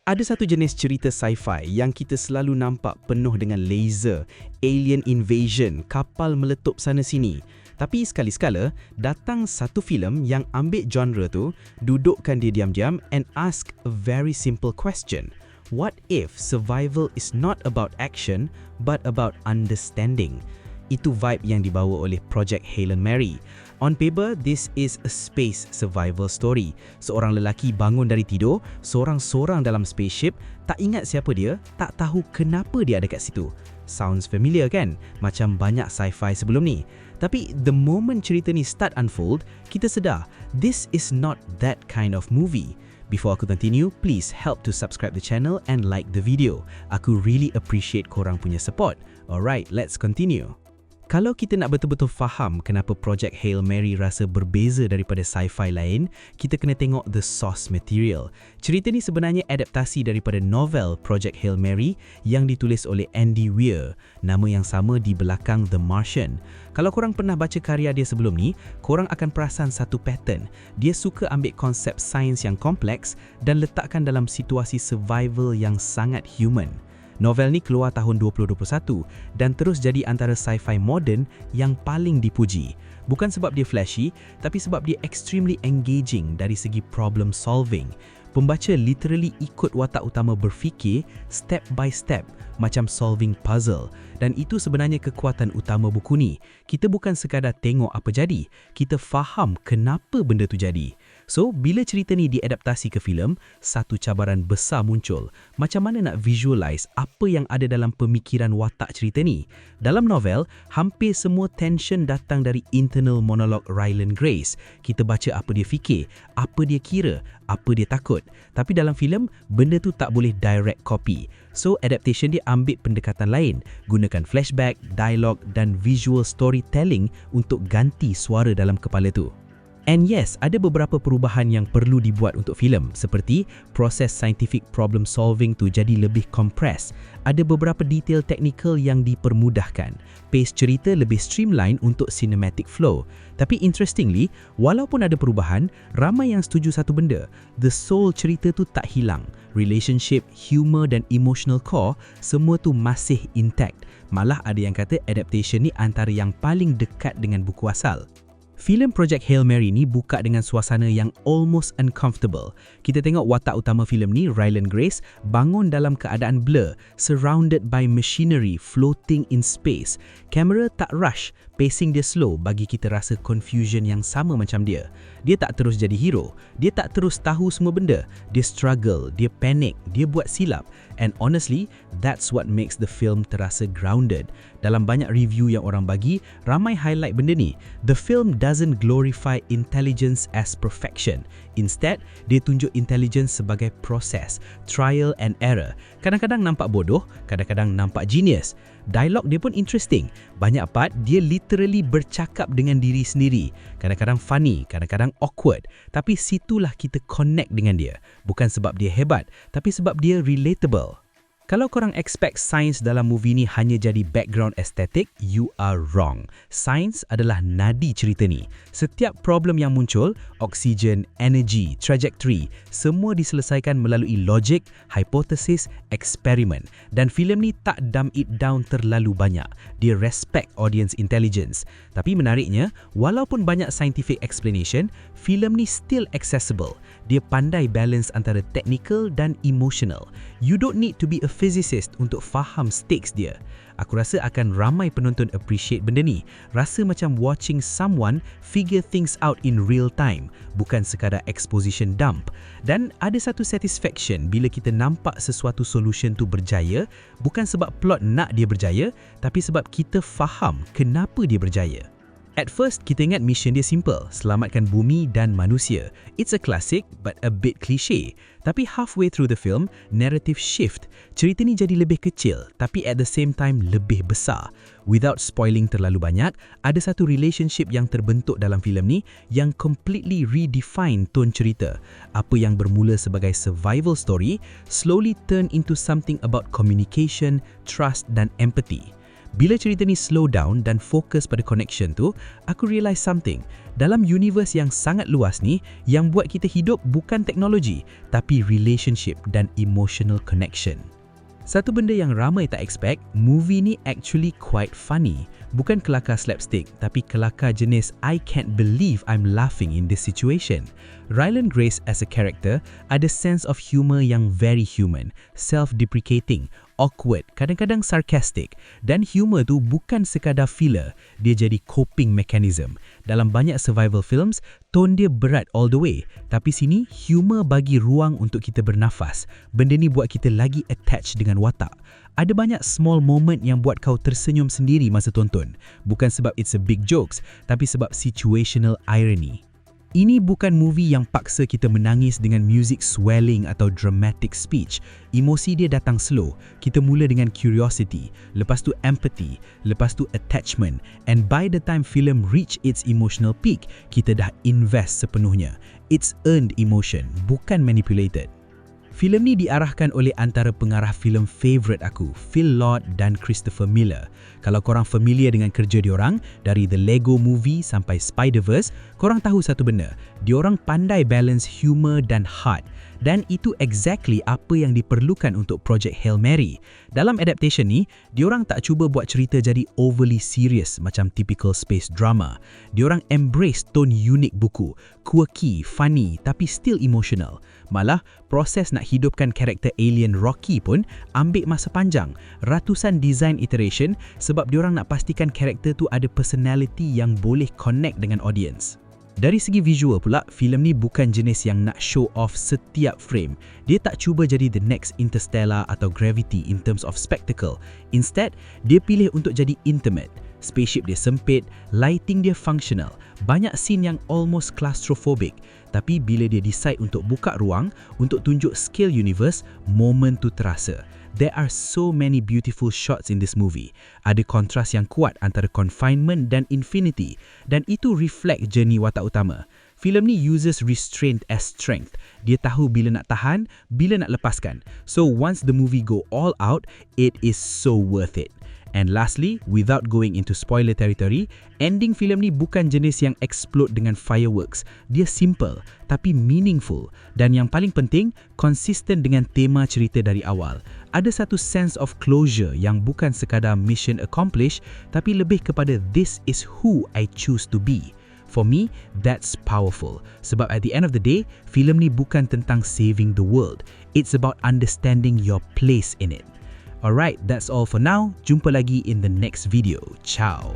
Ada satu jenis cerita sci-fi yang kita selalu nampak penuh dengan laser, alien invasion, kapal meletup sana-sini. Tapi sekali-sekala, datang satu filem yang ambil genre tu, dudukkan dia diam-diam and ask a very simple question. What if survival is not about action but about understanding? Itu vibe yang dibawa oleh Project Hail Mary. On paper, this is a space survival story. Seorang lelaki bangun dari tidur, sorang-sorang dalam spaceship, tak ingat siapa dia, tak tahu kenapa dia ada kat situ. Sounds familiar kan? Macam banyak sci-fi sebelum ni. Tapi the moment cerita ni start unfold, kita sedar, this is not that kind of movie. Before aku continue, please help to subscribe the channel and like the video. Aku really appreciate korang punya support. Alright, let's continue. Kalau kita nak betul-betul faham kenapa Project Hail Mary rasa berbeza daripada sci-fi lain, kita kena tengok the source material. Cerita ni sebenarnya adaptasi daripada novel Project Hail Mary yang ditulis oleh Andy Weir, nama yang sama di belakang The Martian. Kalau korang pernah baca karya dia sebelum ni, korang akan perasan satu pattern. Dia suka ambil konsep sains yang kompleks dan letakkan dalam situasi survival yang sangat human. Novel ni keluar tahun 2021 dan terus jadi antara sci-fi moden yang paling dipuji. Bukan sebab dia flashy, tapi sebab dia extremely engaging dari segi problem solving. Pembaca literally ikut watak utama berfikir step by step, macam solving puzzle. Dan itu sebenarnya kekuatan utama buku ni. Kita bukan sekadar tengok apa jadi, kita faham kenapa benda tu jadi. So, bila cerita ni diadaptasi ke filem, satu cabaran besar muncul. Macam mana nak visualize apa yang ada dalam pemikiran watak cerita ni? Dalam novel, hampir semua tension datang dari internal monolog Ryland Grace. Kita baca apa dia fikir, apa dia kira, apa dia takut. Tapi dalam filem, benda tu tak boleh direct copy. So, adaptation dia ambil pendekatan lain. Gunakan flashback, dialog dan visual storytelling untuk ganti suara dalam kepala tu. And yes, ada beberapa perubahan yang perlu dibuat untuk filem, seperti proses scientific problem solving tu jadi lebih compress. Ada beberapa detail teknikal yang dipermudahkan. Pace cerita lebih streamline untuk cinematic flow. Tapi interestingly, walaupun ada perubahan, ramai yang setuju satu benda. The soul cerita tu tak hilang. Relationship, humor dan emotional core, semua tu masih intact. Malah ada yang kata adaptation ni antara yang paling dekat dengan buku asal. Filem Project Hail Mary ni buka dengan suasana yang almost uncomfortable. Kita tengok watak utama filem ni, Ryland Grace, bangun dalam keadaan blur, surrounded by machinery floating in space. Kamera tak rush, pacing dia slow bagi kita rasa confusion yang sama macam dia. Dia tak terus jadi hero, dia tak terus tahu semua benda. Dia struggle, dia panic, dia buat silap. And honestly, that's what makes the film terasa grounded. Dalam banyak review yang orang bagi, ramai highlight benda ni. The film doesn't glorify intelligence as perfection. Instead, dia tunjuk intelligence sebagai proses, trial and error. Kadang-kadang nampak bodoh, kadang-kadang nampak genius. Dialog dia pun interesting. Banyak part, dia literally bercakap dengan diri sendiri. Kadang-kadang funny, kadang-kadang awkward. Tapi situlah kita connect dengan dia. Bukan sebab dia hebat, tapi sebab dia relatable. Kalau korang expect sains dalam movie ni hanya jadi background aesthetic, you are wrong. Sains adalah nadi cerita ni. Setiap problem yang muncul, oksigen, energy, trajectory, semua diselesaikan melalui logic, hypothesis, eksperimen. Dan filem ni tak dumb it down terlalu banyak. Dia respect audience intelligence. Tapi menariknya, walaupun banyak scientific explanation, filem ni still accessible. Dia pandai balance antara technical dan emotional. You don't need to be a physicist untuk faham stakes dia. Aku rasa akan ramai penonton appreciate benda ni. Rasa macam watching someone figure things out in real time, bukan sekadar exposition dump. Dan ada satu satisfaction bila kita nampak sesuatu solution tu berjaya, bukan sebab plot nak dia berjaya, tapi sebab kita faham kenapa dia berjaya. At first, kita ingat mission dia simple, selamatkan bumi dan manusia. It's a classic but a bit cliche. Tapi halfway through the film, narrative shift. Cerita ni jadi lebih kecil, tapi at the same time lebih besar. Without spoiling terlalu banyak, ada satu relationship yang terbentuk dalam filem ni yang completely redefine tone cerita. Apa yang bermula sebagai survival story, slowly turn into something about communication, trust dan empathy. Bila cerita ni slow down dan fokus pada connection tu, aku realise something. Dalam universe yang sangat luas ni, yang buat kita hidup bukan teknologi, tapi relationship dan emotional connection. Satu benda yang ramai tak expect, movie ni actually quite funny. Bukan kelakar slapstick, tapi kelakar jenis I can't believe I'm laughing in this situation. Ryland Grace as a character ada sense of humor yang very human, self-deprecating, awkward, kadang-kadang sarcastic, dan humor tu bukan sekadar filler, dia jadi coping mechanism. Dalam banyak survival films, tone dia berat all the way, tapi sini humor bagi ruang untuk kita bernafas. Benda ni buat kita lagi attached dengan watak. Ada banyak small moment yang buat kau tersenyum sendiri masa tonton. Bukan sebab it's a big jokes, tapi sebab situational irony. Ini bukan movie yang paksa kita menangis dengan music swelling atau dramatic speech. Emosi dia datang slow. Kita mula dengan curiosity, lepas tu empathy, lepas tu attachment, and by the time film reach its emotional peak, kita dah invest sepenuhnya. It's earned emotion, bukan manipulated. Filem ni diarahkan oleh antara pengarah filem favourite aku, Phil Lord dan Christopher Miller. Kalau korang familiar dengan kerja diorang, dari The Lego Movie sampai Spider-Verse, korang tahu satu benda, diorang pandai balance humor dan heart. Dan itu exactly apa yang diperlukan untuk Project Hail Mary. Dalam adaptation ni, diorang tak cuba buat cerita jadi overly serious macam typical space drama. Diorang embrace tone unik buku, quirky, funny tapi still emotional. Malah, proses nak hidupkan karakter alien Rocky pun ambil masa panjang, ratusan design iteration sebab diorang nak pastikan karakter tu ada personality yang boleh connect dengan audience. Dari segi visual pula, filem ni bukan jenis yang nak show off setiap frame. Dia tak cuba jadi the next Interstellar atau Gravity in terms of spectacle. Instead, dia pilih untuk jadi intimate. Spaceship dia sempit, lighting dia functional, banyak scene yang almost claustrophobic. Tapi bila dia decide untuk buka ruang, untuk tunjuk scale universe, moment tu terasa. There are so many beautiful shots in this movie. Ada kontras yang kuat antara confinement dan infinity, dan itu reflect journey watak utama. Filem ni uses restraint as strength. Dia tahu bila nak tahan, bila nak lepaskan. So once the movie go all out, it is so worth it. And lastly, without going into spoiler territory, ending filem ni bukan jenis yang explode dengan fireworks. Dia simple tapi meaningful, dan yang paling penting, konsisten dengan tema cerita dari awal. Ada satu sense of closure yang bukan sekadar mission accomplished, tapi lebih kepada this is who I choose to be. For me, that's powerful. Sebab at the end of the day, filem ni bukan tentang saving the world. It's about understanding your place in it. Alright, that's all for now. Jumpa lagi in the next video. Ciao.